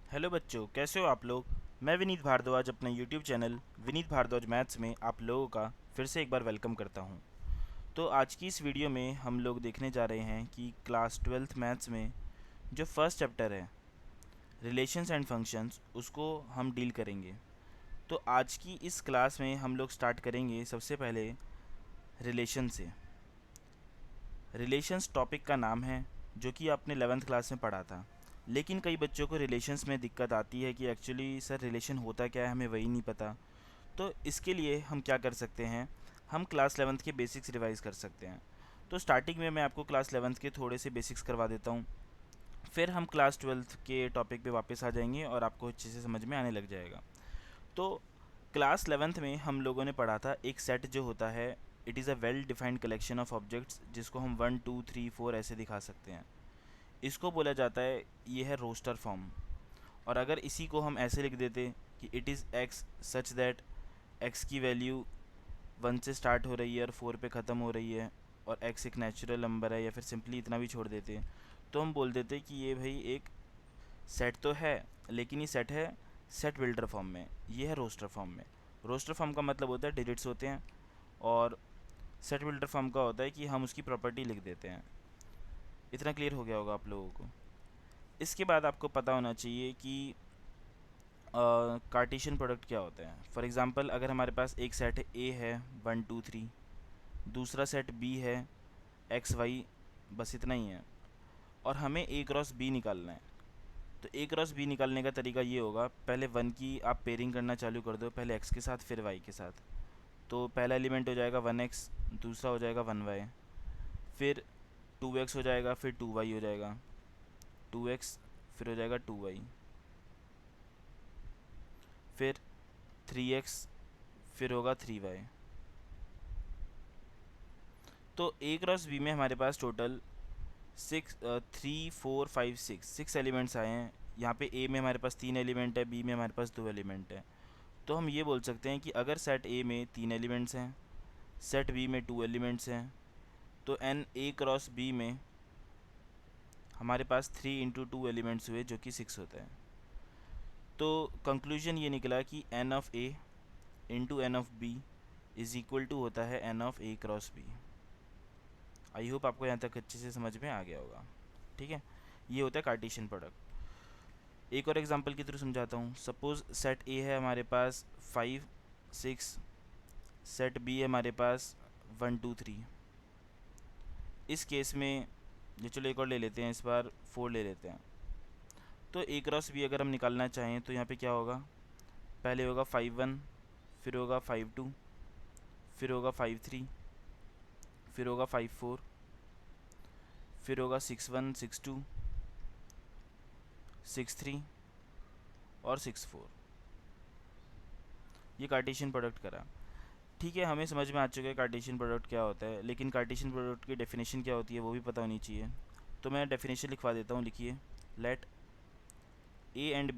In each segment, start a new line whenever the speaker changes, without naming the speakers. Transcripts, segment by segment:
Hello बच्चों, कैसे हो आप लोग। मैं विनीत भारद्वाज अपने YouTube channel Vineet Bhardwaj maths में आप लोगों का फिर से एक बार वेलकम करता हूं। तो आज की इस वीडियो में हम लोग देखने जा रहे हैं कि क्लास 12th मैथ्स में जो फर्स्ट चैप्टर है रिलेशंस एंड फंक्शंस, उसको हम डील करेंगे। तो आज की इस क्लास में हम लोग स्टार्ट करेंगे सबसे पहले रिलेशन से। रिलेशंस टॉपिक का नाम है, जो कि आपने 11th क्लास में पढ़ा था। लेकिन कई बच्चों को रिलेशंस में दिक्कत आती है कि एक्चुअली सर रिलेशन होता क्या है, हमें वही नहीं पता। तो इसके लिए हम क्या कर सकते हैं, हम क्लास 11th के बेसिक्स रिवाइज कर सकते हैं। तो स्टार्टिंग में मैं आपको क्लास 11th के थोड़े से बेसिक्स करवा देता हूँ, फिर हम क्लास 12th के टॉपिक पे वापस आ जाएंगे और आपको अच्छे से समझ में आने लग जाएगा। तो क्लास 11th में हम लोगों ने पढ़ा था एक सेट जो होता है, it is a well defined collection of objects, जिसको हम 1 2 3 4 ऐसे दिखा सकते हैं। इसको बोला जाता है, ये है रोस्टर फॉर्म। और अगर इसी को हम ऐसे लिख देते कि it is x such that x की वैल्यू 1 से स्टार्ट हो रही है और 4 पे ख़त्म हो रही है, और एक्स एक नेचुरल नंबर है, या फिर सिंपली इतना भी छोड़ देते, तो हम बोल देते कि ये भाई एक सेट तो है, लेकिन ये सेट है सेट बिल्डर फॉर्म में, ये है रोस्टर फॉर्म में। रोस्टर फॉर्म का मतलब होता है डिजिट्स होते हैं, और सेट बिल्डर फॉर्म का होता है कि हम उसकी प्रॉपर्टी लिख देते हैं। इतना क्लियर हो गया होगा आप लोगों को। इसके बाद आपको पता होना चाहिए कि कार्टेशियन प्रोडक्ट क्या होता है। फॉर एग्ज़ाम्पल, अगर हमारे पास एक सेट ए है 1 2 3, दूसरा सेट बी है एक्स वाई, बस इतना ही है, और हमें ए क्रॉस बी निकालना है। तो ए क्रॉस बी निकालने का तरीका ये होगा, पहले 1 की आप पेयरिंग करना चालू कर दो, पहले एक्स के साथ फिर वाई के साथ। तो पहला एलिमेंट हो जाएगा 1x, दूसरा हो जाएगा 1y, फिर 2x हो जाएगा, फिर 2y हो जाएगा, 2x फिर हो जाएगा 2y, फिर 3x फिर होगा 3y। तो ए क्रॉस बी में हमारे पास टोटल 6 एलिमेंट्स आए हैं। यहाँ पे ए में हमारे पास 3 एलिमेंट है, बी में हमारे पास 2 एलिमेंट है। तो हम ये बोल सकते हैं कि अगर सेट ए में 3 एलिमेंट्स हैं, सेट बी में 2 एलिमेंट्स हैं, तो एन ए क्रॉस बी में हमारे पास 3 इंटू 2 एलिमेंट्स हुए, जो कि 6 होता है। तो कंक्लूजन ये निकला कि n of A into n of B is equal to होता है n of A cross B. I hope आपको यहाँ तक अच्छे से समझ में आ गया होगा। ठीक है, ये होता है कार्टेशियन प्रोडक्ट। एक और एग्जांपल के थ्रू समझाता हूँ। सपोज़ सेट ए है हमारे पास 5 6, सेट बी है हमारे पास 1 2 3। इस केस में ये, चलो एक और ले लेते हैं, इस बार 4 ले लेते हैं। तो ए क्रॉस बी अगर हम निकालना चाहें तो यहाँ पे क्या होगा, पहले होगा 5 1, फिर होगा 5 2, फिर होगा 5 3, फिर होगा 5 4, फिर होगा 6 1 6 2 6 3 और 6 4। ये कार्टेशियन प्रोडक्ट करा। ठीक है, हमें समझ में आ चुका है कार्टेशियन प्रोडक्ट क्या होता है, लेकिन कार्टेशियन प्रोडक्ट की डेफिनेशन क्या होती है वो भी पता होनी चाहिए। तो मैं डेफिनेशन लिखवा देता हूँ, लिखिए। Let A and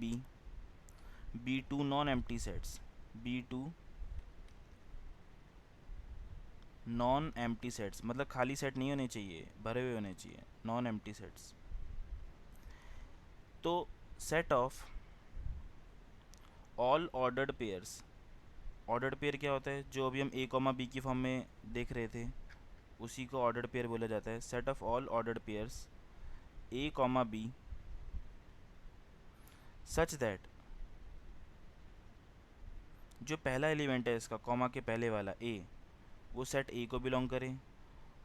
B two non empty sets, B two non empty sets मतलब खाली सेट नहीं होने चाहिए, भरे हुए होने चाहिए, नॉन एम्प्टी सेट्स। तो set of all ordered pairs, ordered pair क्या होता है, जो अभी हम ए कॉमा बी की फॉर्म में देख रहे थे, उसी को ऑर्डर्ड पेयर बोला जाता है। Set of all ordered pairs A comma B such that, जो पहला एलिमेंट है इसका, कॉमा के पहले वाला ए, वो सेट ए को बिलोंग करे,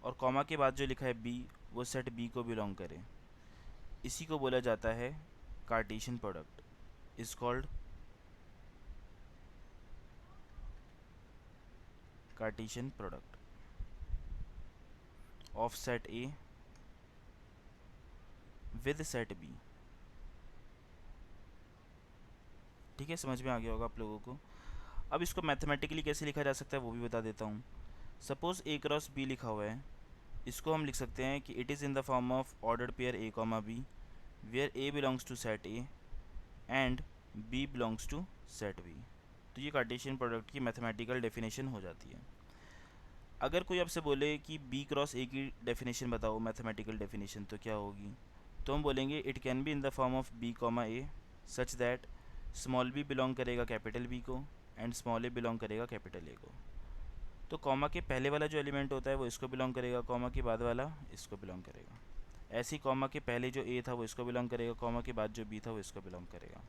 और कॉमा के बाद जो लिखा है बी, वो सेट बी को बिलोंग करे। इसी को बोला जाता है Cartesian product, is called Cartesian product of set A with set B. ठीक है, समझ में आ गया होगा आप लोगों को। अब इसको मैथमेटिकली कैसे लिखा जा सकता है वो भी बता देता हूँ। सपोज़ ए क्रॉस बी लिखा हुआ है, इसको हम लिख सकते हैं कि it is in the form of ordered pair A comma B, where A belongs to set A and B belongs to set B. तो ये कार्टेशियन प्रोडक्ट की मैथमेटिकल डेफिनेशन हो जाती है। अगर कोई आपसे बोले कि बी क्रॉस ए की डेफिनेशन बताओ, मैथमेटिकल डेफिनेशन, तो क्या होगी, तो हम बोलेंगे it can be in the form of B comma A, such that small B belong करेगा कैपिटल बी को एंड स्मॉल ए बिलोंग करेगा कैपिटल ए को। तो कॉमा के पहले वाला जो एलिमेंट होता है वो इसको बिलोंग करेगा, कॉमा के बाद वाला इसको बिलोंग करेगा। ऐसे ही कॉमा के पहले जो ए था वो इसको बिलोंग करेगा, कॉमा के बाद जो बी था वो इसको बिलोंग करेगा।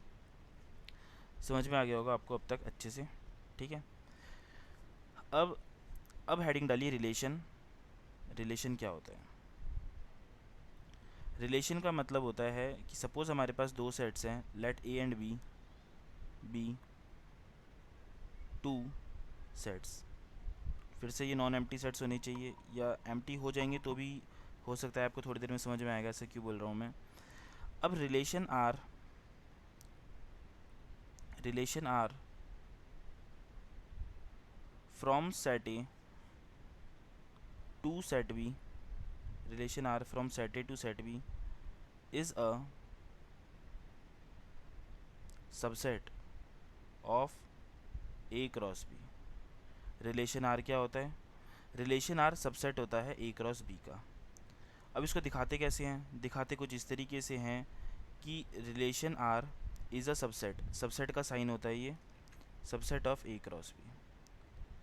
समझ में आ गया होगा आपको अब तक अच्छे से, ठीक है। अब हेडिंग डालिए रिलेशन। रिलेशन क्या होता है? रिलेशन का मतलब होता है कि सपोज हमारे पास दो सेट्स हैं, let A and B be two sets. फिर से ये नॉन एम्प्टी सेट्स होने चाहिए, या एम्प्टी हो जाएंगे तो भी हो सकता है, आपको थोड़ी देर में समझ में आएगा ऐसा क्यों बोल रहा हूँ मैं। अब relation R from set A to set B, relation R from set A to set B is a subset of A cross B. Relation R क्या होता है? रिलेशन आर सबसेट होता है ए क्रॉस बी का। अब इसको दिखाते कैसे हैं? दिखाते कुछ इस तरीके से हैं कि relation R is a subset, subset का साइन होता है ये, subset of A cross B.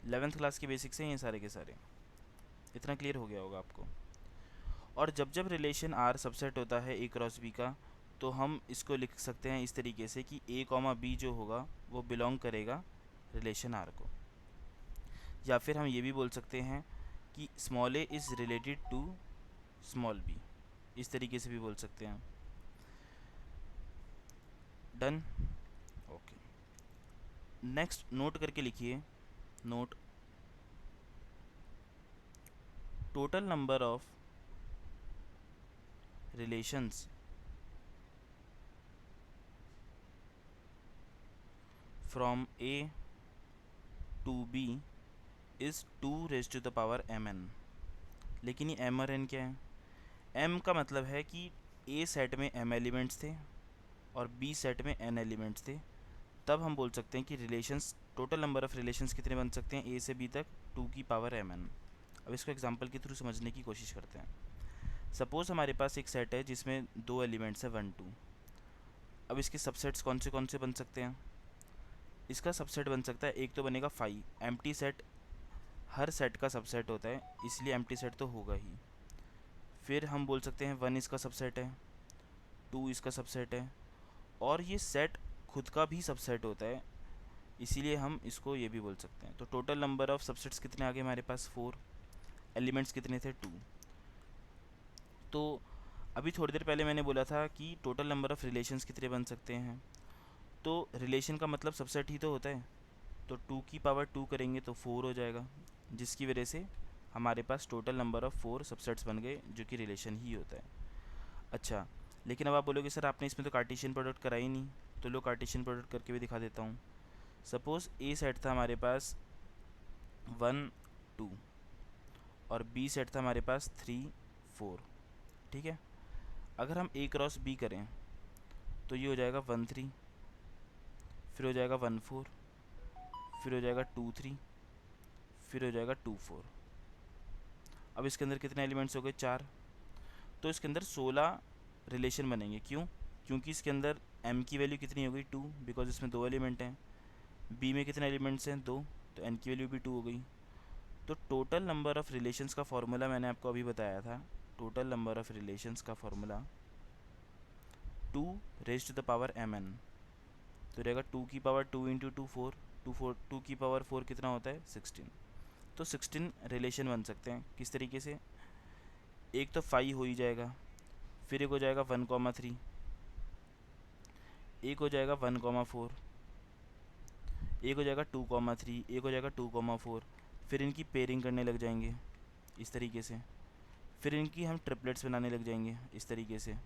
11th class के बेसिक्स हैं ये सारे के सारे, इतना क्लियर हो गया होगा आपको। और जब जब रिलेशन आर सबसेट होता है ए क्रॉस बी का, तो हम इसको लिख सकते हैं इस तरीके से कि ए कॉमा बी जो होगा वो बिलोंग करेगा रिलेशन आर को। या फिर हम ये भी बोल सकते हैं कि small a is related to small b, इस तरीके से भी बोल सकते हैं। Done, okay. नेक्स्ट नोट करके लिखिए, note total number of relations from A to B is 2 raise to the power mn। लेकिन ये m और n क्या है? m का मतलब है कि a सेट में m एलिमेंट्स थे और b सेट में n एलिमेंट्स थे, तब हम बोल सकते हैं कि relations, total number of relations कितने बन सकते हैं a से b तक, 2 की पावर mn। अब इसको एग्जांपल के थ्रू समझने की कोशिश करते हैं। सपोज़ हमारे पास एक सेट है जिसमें 2 एलिमेंट्स हैं 1 2। अब इसके सबसेट्स कौन से बन सकते हैं? इसका सबसेट बन सकता है, एक तो बनेगा 5, एम्प्टी सेट हर सेट का सबसेट होता है इसलिए एम्प्टी सेट तो होगा ही। फिर हम बोल सकते हैं 1 इसका सबसेट है, 2 इसका सबसेट है, और ये सेट खुद का भी सबसेट होता है इसीलिए हम इसको ये भी बोल सकते हैं। तो टोटल नंबर ऑफ सबसेट्स कितने आ गए हमारे पास? 4। एलिमेंट्स कितने थे? 2। तो अभी थोड़ी देर पहले मैंने बोला था कि टोटल नंबर ऑफ़ रिलेशंस कितने बन सकते हैं, तो रिलेशन का मतलब सबसेट ही तो होता है, तो 2 की पावर 2 करेंगे तो 4 हो जाएगा, जिसकी वजह से हमारे पास टोटल नंबर ऑफ़ 4 सबसेट्स बन गए जो कि रिलेशन ही होता है। अच्छा, लेकिन अब आप बोलोगे सर आपने इसमें तो कार्टेशियन प्रोडक्ट करा ही नहीं, तो लो कार्टेशियन प्रोडक्ट करके भी दिखा देता हूँ। सपोज़ ए सेट था हमारे पास 1 2 और बी सेट था हमारे पास 3 4, ठीक है। अगर हम ए क्रॉस बी करें तो ये हो जाएगा 1 3, फिर हो जाएगा 1 4, फिर हो जाएगा 2 3, फिर हो जाएगा 2 4। अब इसके अंदर कितने एलिमेंट्स हो गए? 4। तो इसके अंदर 16 रिलेशन बनेंगे। क्यों? क्योंकि इसके अंदर m की वैल्यू कितनी हो गई? 2, बिकॉज इसमें 2 एलिमेंट हैं। b में कितने एलिमेंट्स हैं? 2, तो n की वैल्यू भी 2 हो गई। तो टोटल नंबर ऑफ़ रिलेशंस का फॉर्मूला मैंने आपको अभी बताया था। टोटल नंबर ऑफ़ रिलेशंस का formula 2 raise to the power mn, तो रहेगा 2 की पावर 2 इंटू 2 4, 2 की पावर 4 कितना होता है? 16। तो 16 रिलेशन बन सकते हैं। किस तरीके से? एक तो 5 हो ही जाएगा, फिर एक हो जाएगा 1,3, एक हो जाएगा 1,4, एक हो जाएगा 2,3, एक हो जाएगा 2,4। फिर इनकी पेयरिंग करने लग जाएंगे इस तरीके से, फिर इनकी हम ट्रिपलेट्स बनाने लग जाएंगे इस तरीके से,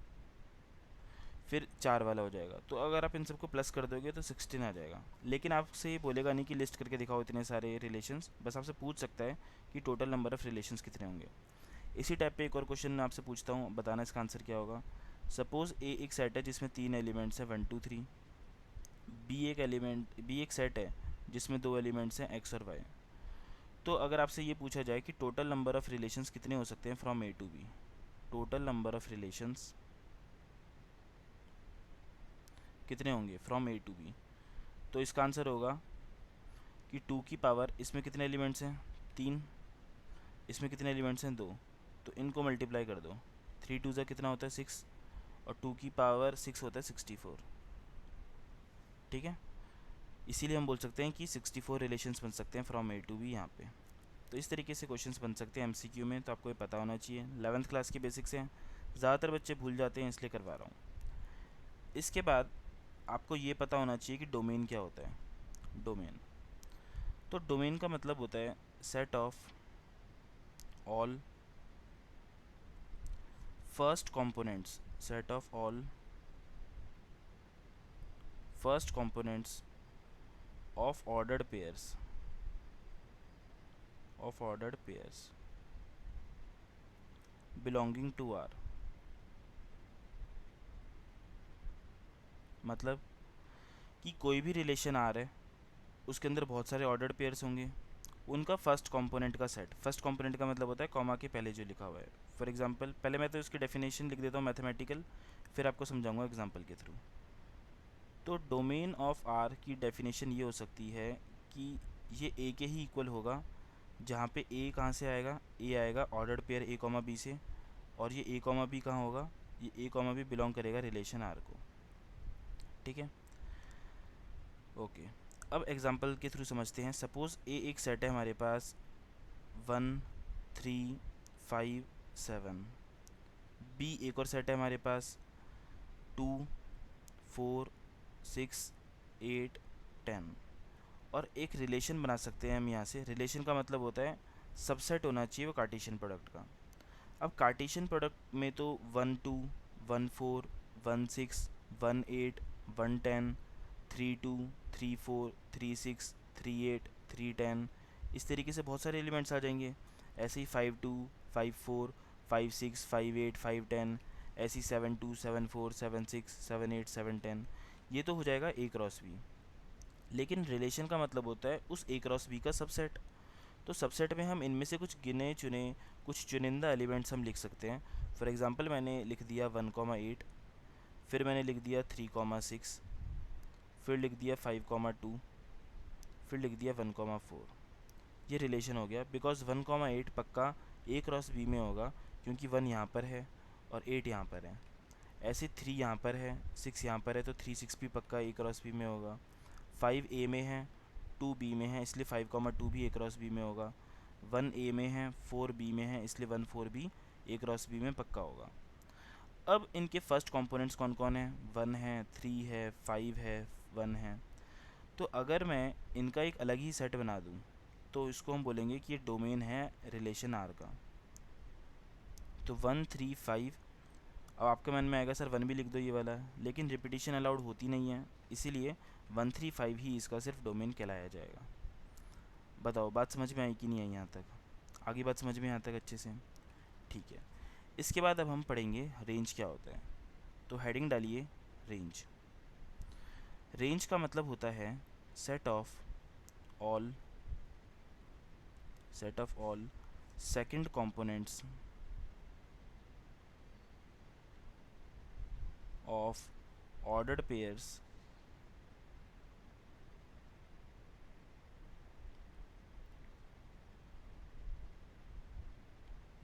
फिर 4 वाला हो जाएगा। तो अगर आप इन सबको प्लस कर दोगे तो 16 आ जाएगा। लेकिन आपसे ये बोलेगा नहीं कि लिस्ट करके दिखाओ इतने सारे रिलेशंस, बस आपसे पूछ सकता है कि टोटल नंबर ऑफ़ रिलेशंस कितने होंगे। इसी टाइप पे एक और क्वेश्चन मैं आपसे पूछता हूँ, बताना इसका आंसर क्या होगा। सपोज़ ए एक सेट है जिसमें 3 एलिमेंट्स हैं 1 2 3, बी एक सेट है जिसमें 2 एलिमेंट्स हैं x और y। तो अगर आपसे ये पूछा जाए कि टोटल नंबर ऑफ़ रिलेशंस कितने हो सकते हैं from A to B, total number of relations कितने होंगे फ्रॉम ए टू बी। तो इसका आंसर होगा कि 2 की पावर, इसमें कितने एलिमेंट्स हैं 3, इसमें कितने एलिमेंट्स हैं 2, तो इनको मल्टीप्लाई कर दो। 3 2 ज़ा कितना होता है 6, और 2 की पावर 6 होता है 64। ठीक है, इसीलिए हम बोल सकते हैं कि 64 रिलेशंस बन सकते हैं फ्रॉम ए टू बी यहाँ पे। तो इस तरीके से क्वेश्चंस बन सकते हैं एमसीक्यू में, तो आपको ये पता होना चाहिए। 11th क्लास के बेसिक्स हैं, ज़्यादातर बच्चे भूल जाते हैं इसलिए करवा रहा हूँ। इसके बाद आपको ये पता होना चाहिए कि डोमेन क्या होता है। डोमेन, तो डोमेन का मतलब होता है set of all first components, set of all first components of ordered pairs, of ordered pairs belonging to R. मतलब कि कोई भी रिलेशन आर है, उसके अंदर बहुत सारे ऑर्डर्ड पेयर्स होंगे, उनका फर्स्ट कंपोनेंट का सेट। फर्स्ट कंपोनेंट का मतलब होता है कॉमा के पहले जो लिखा हुआ है। फॉर एग्जांपल, पहले मैं तो इसकी डेफिनेशन लिख देता हूँ मैथमेटिकल, फिर आपको समझाऊंगा एग्जांपल के थ्रू। तो डोमेन ऑफ आर की डेफिनेशन ये हो सकती है कि ये ए के ही इक्वल होगा, जहाँ पे ए कहाँ से आएगा, ए आएगा ऑर्डर्ड पेयर ए कॉमा बी से, और ये ए कॉमा बी कहाँ होगा, ये ए कॉमा बी बिलोंग करेगा रिलेशन आर को। ठीक है, ओके। अब एग्जांपल के थ्रू समझते हैं। सपोज़ ए एक सेट है हमारे पास 1 3 5 7, बी एक और सेट है हमारे पास 2 4 6 8 10, और एक रिलेशन बना सकते हैं हम यहाँ से। रिलेशन का मतलब होता है सबसेट होना चाहिए वो कार्टेशियन प्रोडक्ट का। अब कार्टेशियन प्रोडक्ट में तो 1 2 1 4 1 6 1 8 1 10 3 2 3 4 3 6 3 8 3 10, इस तरीके से बहुत सारे एलिमेंट्स आ जाएंगे। ऐसे ही 5 2 5 4 5 6 5 8 5 10, ऐसी 7 2 7 4 7 6 7 8 7 10, ये तो हो जाएगा ए क्रॉस बी। लेकिन रिलेशन का मतलब होता है उस ए क्रॉस बी का सबसेट। तो सबसेट में हम इनमें से कुछ गिने चुने, कुछ चुनिंदा एलिमेंट्स हम लिख सकते हैं। फॉर एग्जांपल, मैंने लिख दिया 1,8, फिर मैंने लिख दिया 3,6, फिर लिख दिया 5,2, फिर लिख दिया 1,4। ये रिलेशन हो गया, बिकॉज 1,8 पक्का ए क्रॉस बी में होगा, क्योंकि 1 यहाँ पर है और 8 यहाँ पर है। ऐसे 3 यहाँ पर है, 6 यहाँ पर है, तो 3 6 भी पक्का ए क्रॉस बी में होगा। 5 ए में है, 2 बी में है, इसलिए 5,2 भी ए क्रॉस बी में होगा। 1 ए में है, 4 बी में है, इसलिए 1 4 भी ए क्रॉस बी में पक्का होगा। अब इनके फर्स्ट कंपोनेंट्स कौन कौन हैं? 1 है, 3 है, 5 है, 1 है। तो अगर मैं इनका एक अलग ही सेट बना दूं, तो इसको हम बोलेंगे कि ये डोमेन है रिलेशन आर का। तो 1 3 5, अब आपके मन में आएगा सर 1 भी लिख दो ये वाला, लेकिन रिपीटिशन अलाउड होती नहीं है, इसीलिए 1 3 5 ही इसका सिर्फ डोमेन कहलाया जाएगा। बताओ बात समझ में आई कि नहीं आई यहाँ तक? आगे बात समझ में यहाँ तक अच्छे से? ठीक है। इसके बाद अब हम पढ़ेंगे रेंज क्या होता है। तो हेडिंग डालिए रेंज। रेंज का मतलब होता है set of all second components of ordered pairs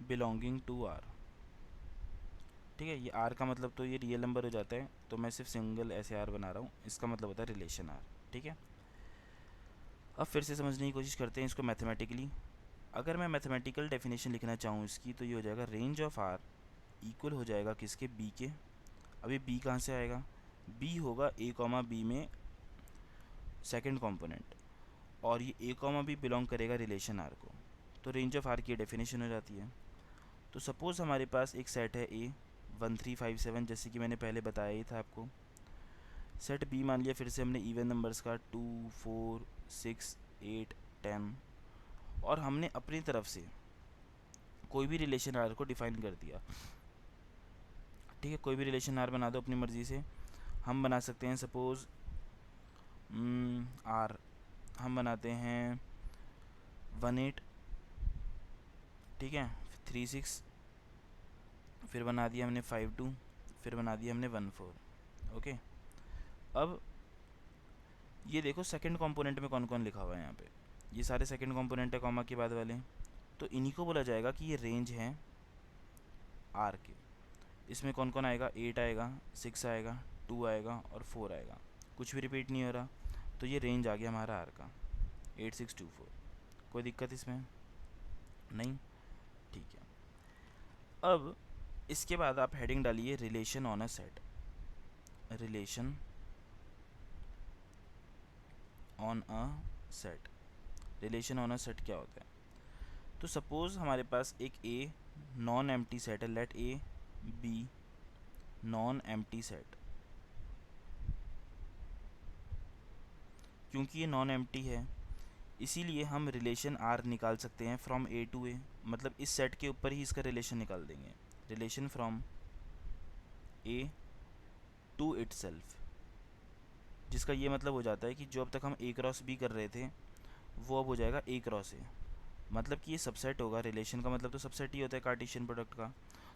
belonging to R. ठीक है, ये आर का मतलब तो ये रियल नंबर हो जाता है, तो मैं सिर्फ सिंगल ऐसे आर बना रहा हूँ, इसका मतलब होता है रिलेशन आर। ठीक है, अब फिर से समझने की कोशिश करते हैं इसको मैथमेटिकली। अगर मैं मैथमेटिकल डेफिनेशन लिखना चाहूँ इसकी, तो ये हो जाएगा रेंज ऑफ आर इक्वल हो जाएगा किसके? बी के। अभी बी कहाँ से आएगा? बी होगा ए कॉमा बी में सेकंड कंपोनेंट, और ये ए कॉमा बी बिलोंग करेगा रिलेशन आर को। तो रेंज ऑफ आर की डेफिनेशन हो जाती है। तो सपोज़ हमारे पास एक सेट है ए 1 3 5 7, जैसे कि मैंने पहले बताया ही था आपको। सेट बी मान लिया फिर से हमने इवन नंबर्स का 2 4 6 8 10, और हमने अपनी तरफ से कोई भी रिलेशन आर को डिफाइन कर दिया। ठीक है, कोई भी रिलेशन आर बना दो अपनी मर्ज़ी से। हम बना सकते हैं सपोज़ आर हम बनाते हैं 1 8, ठीक है, 3 6, फिर बना दिया हमने 5 2, फिर बना दिया हमने 1 4। ओके, अब ये देखो सेकंड कंपोनेंट में कौन कौन लिखा हुआ है यहाँ पे, ये सारे सेकंड कंपोनेंट है कॉमा के बाद वाले, तो इन्हीं को बोला जाएगा कि ये रेंज है आर के। इसमें कौन कौन आएगा, 8 आएगा, 6 आएगा, 2 आएगा और 4 आएगा, कुछ भी रिपीट नहीं हो रहा, तो ये रेंज आ गया हमारा आर का 8624। कोई दिक्कत इसमें नहीं, ठीक है। अब इसके बाद आप हेडिंग डालिए relation on a set, relation on a set. Relation on a set क्या होता है, तो सपोज हमारे पास एक ए नॉन एम्प्टी सेट है, let A be non empty set. क्योंकि ये नॉन एम्प्टी है इसीलिए हम रिलेशन आर निकाल सकते हैं फ्रॉम ए टू ए, मतलब इस सेट के ऊपर ही इसका रिलेशन निकाल देंगे, relation from A to itself, जिसका ये मतलब हो जाता है कि जो अब तक हम ए क्रॉस बी कर रहे थे वो अब हो जाएगा ए क्रॉस ए, मतलब कि ये सबसेट होगा। रिलेशन का मतलब तो सबसेट ही होता है कार्टेशियन प्रोडक्ट का,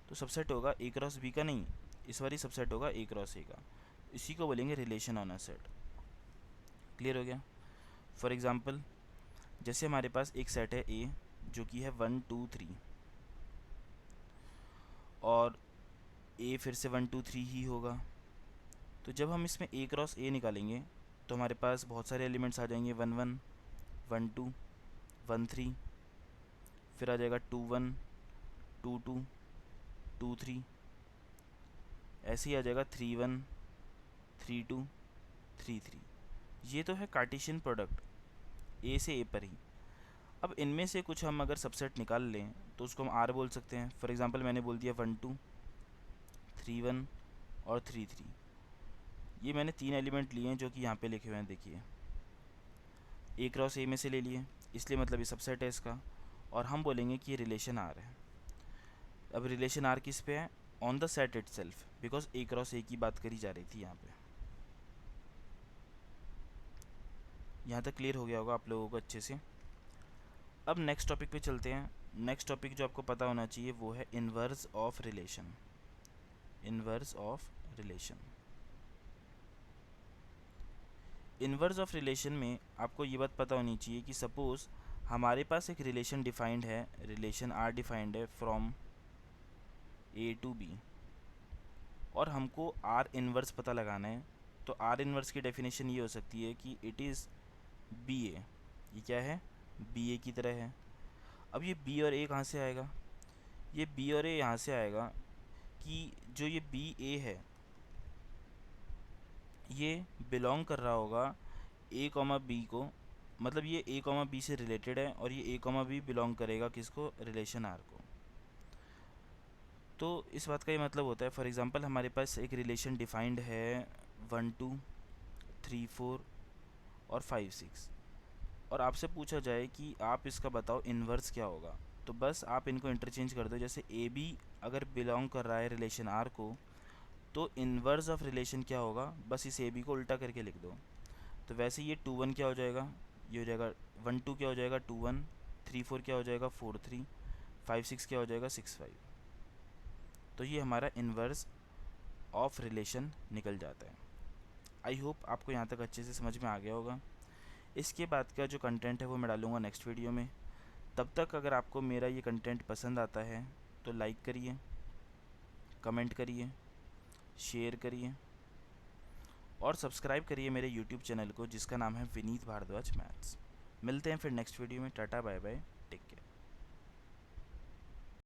तो सबसेट होगा ए क्रॉस बी का नहीं, इस बार ही सबसेट होगा ए क्रॉस ए का, इसी को बोलेंगे relation on a set. Clear हो गया। फॉर एग्जांपल जैसे हमारे पास एक सेट है ए जो कि है 1 2 3, और ए फिर से 1 2 3 ही होगा, तो जब हम इसमें ए क्रॉस ए निकालेंगे तो हमारे पास बहुत सारे एलिमेंट्स आ जाएंगे, 1 1 1 2 1 3, फिर आ जाएगा 2 1 2 2 2 3, ऐसे ही आ जाएगा 3 1 3 2 3 3। ये तो है कार्टेशियन प्रोडक्ट ए से ए पर ही। अब इनमें से कुछ हम अगर सबसेट निकाल लें तो उसको हम आर बोल सकते हैं। फॉर एग्जांपल मैंने बोल दिया 1 2 3 1 और 3 3, ये मैंने 3 एलिमेंट लिए हैं जो कि यहाँ पे लिखे हुए हैं, देखिए ए क्रॉस ए में से ले लिए, इसलिए मतलब ये सबसेट है इसका, और हम बोलेंगे कि ये रिलेशन आर है। अब रिलेशन आर किस पे है, on the set itself, because A cross ए की बात करी जा रही थी यहाँ पे। यहाँ तक क्लियर हो गया होगा आप लोगों को अच्छे से। अब नेक्स्ट टॉपिक पे चलते हैं। नेक्स्ट टॉपिक जो आपको पता होना चाहिए वो है inverse of relation. Inverse of relation, inverse of relation में आपको ये बात पता होनी चाहिए कि सपोज़ हमारे पास एक रिलेशन डिफाइंड है, रिलेशन आर डिफाइंड है फ्रॉम ए टू बी, और हमको आर इन्वर्स पता लगाना है, तो आर इन्वर्स की डेफिनेशन ये हो सकती है कि इट इज़ बी ए। ये क्या है, बी ए की तरह है। अब ये बी और ए कहाँ से आएगा, ये बी और ए यहाँ से आएगा कि जो ये बी ए है ये बिलोंग कर रहा होगा ए कॉमा बी को, मतलब ये ए कॉमा बी से रिलेटेड है और ये ए कॉमा बी बिलोंग करेगा किसको, रिलेशन आर को। तो इस बात का ये मतलब होता है, फॉर एग्जांपल हमारे पास एक रिलेशन डिफाइंड है 1 2 3 4 और 5 6, और आपसे पूछा जाए कि आप इसका बताओ इन्वर्स क्या होगा, तो बस आप इनको इंटरचेंज कर दो। जैसे ए बी अगर बिलोंग कर रहा है रिलेशन आर को, तो इन्वर्स ऑफ रिलेशन क्या होगा, बस इस ए बी को उल्टा करके लिख दो। तो वैसे ये 2 1 क्या हो जाएगा, ये हो जाएगा 1 2 क्या हो जाएगा 2 1, 3 4 क्या हो जाएगा 4 3, 5 6 क्या हो जाएगा 6 5। तो ये हमारा इन्वर्स ऑफ रिलेशन निकल जाता है। आई होप आपको यहाँ तक अच्छे से समझ में आ गया होगा। इसके बाद का जो कंटेंट है वो मैं डालूँगा नेक्स्ट वीडियो में। तब तक अगर आपको मेरा ये कंटेंट पसंद आता है तो लाइक करिए, कमेंट करिए, शेयर करिए और सब्सक्राइब करिए मेरे यूट्यूब चैनल को जिसका नाम है विनीत भारद्वाज मैथ्स। मिलते हैं फिर नेक्स्ट वीडियो में। Tata bye bye.